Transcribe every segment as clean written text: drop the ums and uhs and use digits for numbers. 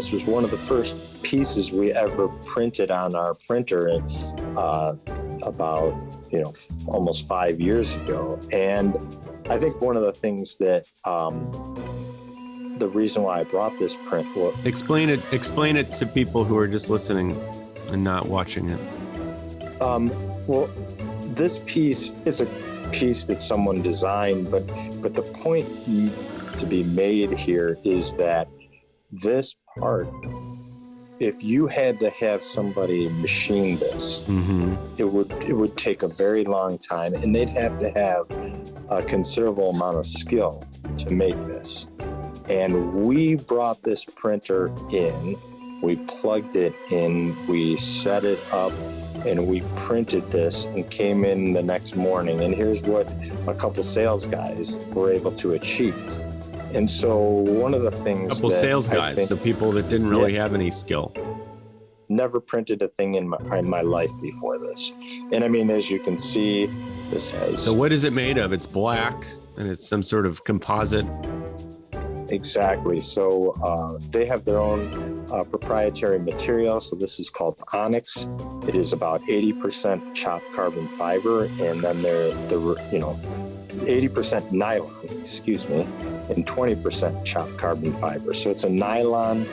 this was one of the first pieces we ever printed on our printer about, almost 5 years ago. And I think one of the things that the reason why I brought this print was... Explain it to people who are just listening and not watching it. Well, this piece is a piece that someone designed, but the point to be made here is that this part, if you had to have somebody machine this, mm-hmm. it would take a very long time, and they'd have to have a considerable amount of skill to make this. And we brought this printer in, we plugged it in, we set it up, and we printed this and came in the next morning. And here's what a couple sales guys were able to achieve. And so one of the things sales guys, so people that didn't really have any skill. Never printed a thing in my life before this. And I mean, as you can see, this has... So what is it made of? It's black and it's some sort of composite. Exactly. So they have their own proprietary material. So this is called onyx. It is about 80% chopped carbon fiber, and then they're 80% nylon, and 20% chopped carbon fiber. So it's a nylon,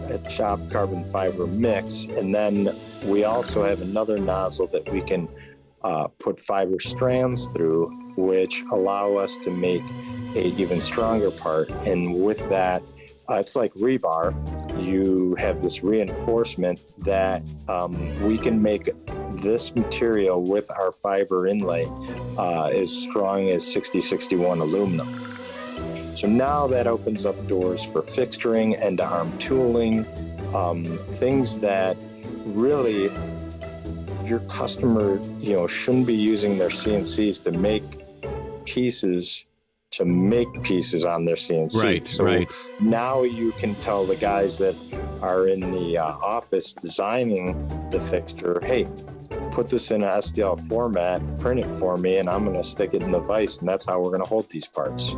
a chopped carbon fiber mix. And then we also have another nozzle that we can put fiber strands through, which allow us to make an even stronger part. And with that, it's like rebar. You have this reinforcement that we can make this material with our fiber inlay as strong as 6061 aluminum. So now that opens up doors for fixturing, end-to-arm tooling, things that really your customer, shouldn't be using their CNCs to make pieces on their CNC. Right, so right. Now you can tell the guys that are in the office designing the fixture, hey, put this in an STL format, print it for me, and I'm going to stick it in the vise, and that's how we're going to hold these parts.